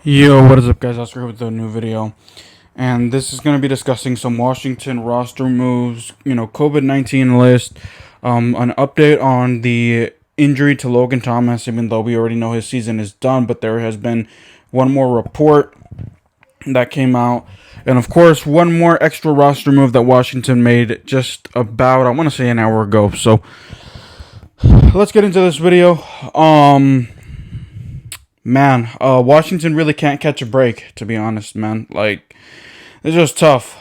Yo, what is up, guys? Oscar here with a new video, and this is going to be discussing some Washington roster moves, COVID-19 list, an update on the injury to Logan Thomas, even though we already know his season is done, but there has been one more report that came out, and of course, one more extra roster move that Washington made just about, I want to say, an hour ago. So, let's get into this video. Man, Washington really can't catch a break, to be honest, man. Like, it's just tough.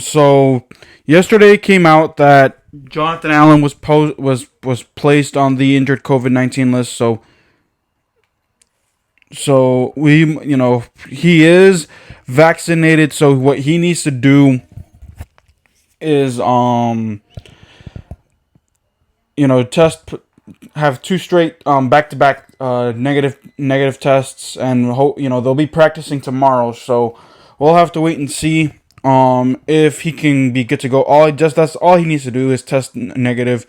So yesterday came out that Jonathan Allen was placed on the injured COVID-19 list. So he is vaccinated. So what he needs to do is have two straight back-to-back negative tests, and they'll be practicing tomorrow, so we'll have to wait and see if he can be good to go. That's all he needs to do is test negative,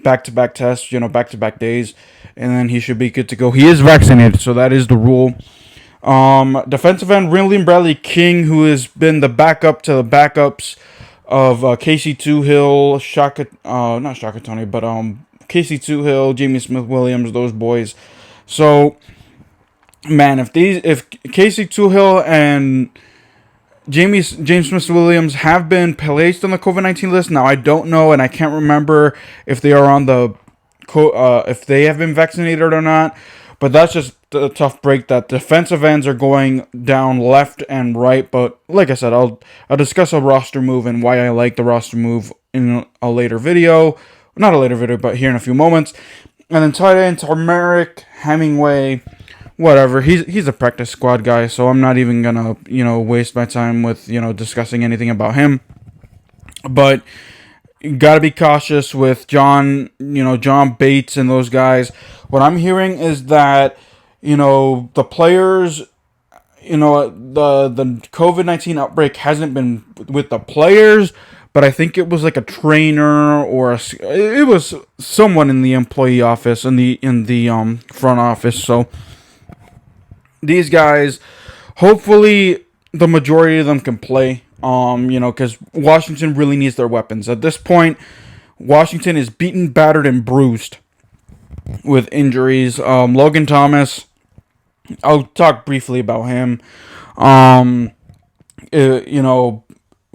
back-to-back tests, back-to-back days, and then he should be good to go. He is vaccinated, so that is the rule. Defensive end William Bradley King, who has been the backup to the backups of Casey Toohill, not Shaka Tony, but Casey Toohill, Jamie Smith-Williams, those boys. So, man, if Casey Toohill and James Smith-Williams have been placed on the COVID-19 list, now I don't know, and I can't remember if they are on the if they have been vaccinated or not. But that's just a tough break that defensive ends are going down left and right. But like I said, I'll discuss a roster move and why I like the roster move in a later video. Not a later video, but here in a few moments. And then tight end Tarmeric Hemingway, whatever. He's a practice squad guy, so I'm not even gonna waste my time with discussing anything about him. But you gotta be cautious with John Bates and those guys. What I'm hearing is that the players, the COVID-19 outbreak hasn't been with the players, but I think it was like a trainer or it was someone in the employee office, in the front office. So these guys, hopefully the majority of them can play. Because Washington really needs their weapons at this point. Washington is beaten, battered, and bruised with injuries. Logan Thomas, I'll talk briefly about him.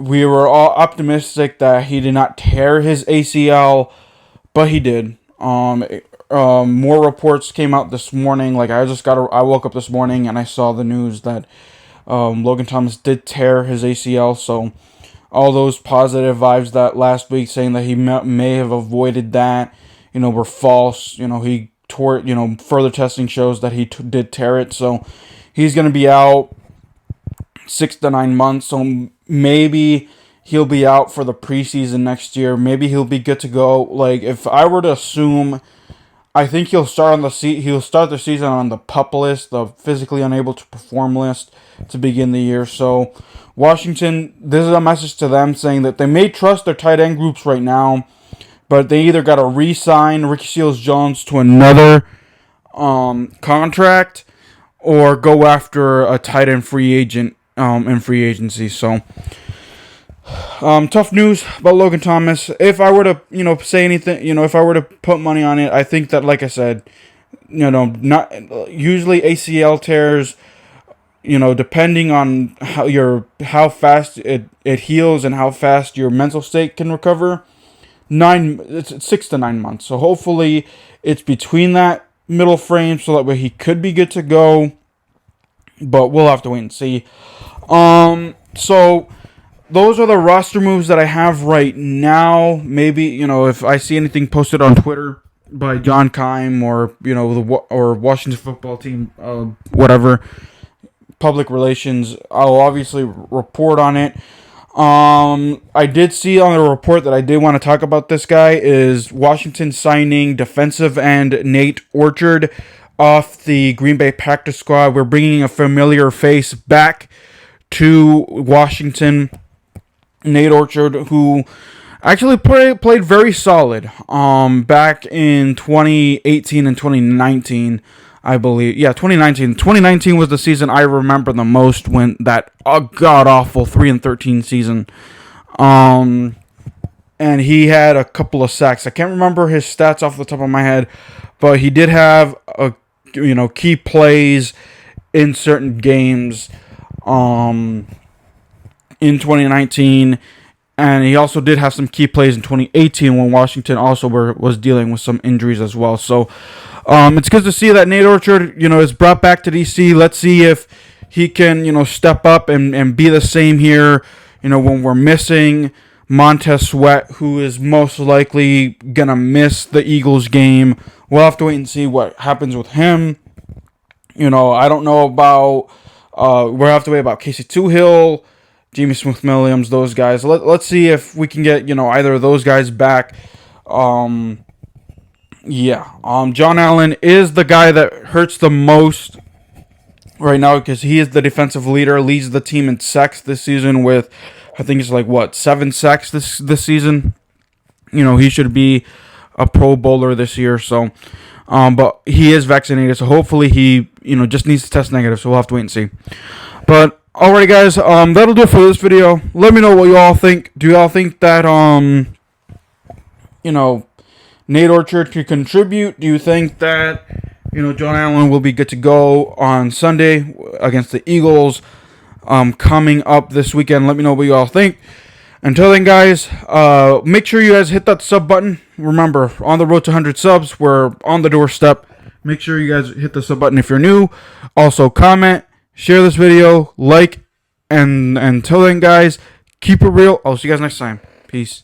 We were all optimistic that he did not tear his ACL, but he did. More reports came out this morning. Like I woke up this morning and I saw the news that Logan Thomas did tear his ACL. So all those positive vibes that last week saying that he may have avoided that, were false. He tore it. Further testing shows that he did tear it. So he's going to be out 6 to 9 months. So maybe he'll be out for the preseason next year. Maybe he'll be good to go. Like if I were to assume, I think he'll start the season on the PUP list, the physically unable to perform list, to begin the year. So Washington, this is a message to them saying that they may trust their tight end groups right now, but they either got to re-sign Ricky Seals-Jones to another contract or go after a tight end free agent in free agency. So tough news about Logan Thomas. If I were to say anything, if I were to put money on it, I think that, like I said, not usually ACL tears, depending on how fast it heals and how fast your mental state can recover, it's 6 to 9 months. So hopefully it's between that middle frame, so that way he could be good to go. But we'll have to wait and see. So those are the roster moves that I have right now. Maybe if I see anything posted on Twitter by John Keim or or Washington football team, whatever, public relations, I'll obviously report on it. I did see on the report that I did want to talk about this guy is Washington signing defensive end Nate Orchard off the Green Bay practice squad. We're bringing a familiar face back to Washington. Nate Orchard, who actually played very solid back in 2018 and 2019. I believe. Yeah, 2019. 2019 was the season I remember the most, when that god awful 3-13 season. And he had a couple of sacks. I can't remember his stats off the top of my head, but he did have key plays in certain games in 2019, and he also did have some key plays in 2018 when Washington also was dealing with some injuries as well. So it's good to see that Nate Orchard, is brought back to DC. Let's see if he can, step up and be the same here, when we're missing Montez Sweat, who is most likely going to miss the Eagles game. We'll have to wait and see what happens with him. I don't know about, we'll have to wait about Casey Toohill, Jamie Smith-Williams, those guys. Let's see if we can get, either of those guys back. John Allen is the guy that hurts the most right now, because he is the defensive leader, leads the team in sacks this season with, I think it's 7 sacks this season. He should be a Pro Bowler this year, so... but he is vaccinated, so hopefully he, just needs to test negative, so we'll have to wait and see. But, alrighty guys, that'll do it for this video. Let me know what you all think. Do y'all think that, Nate Orchard could contribute? Do you think that, John Allen will be good to go on Sunday against the Eagles, coming up this weekend? Let me know what you all think. Until then, guys, make sure you guys hit that sub button. Remember, on the road to 100 subs, we're on the doorstep. Make sure you guys hit the sub button if you're new. Also, comment, share this video, like, and until then, guys, keep it real. I'll see you guys next time. Peace.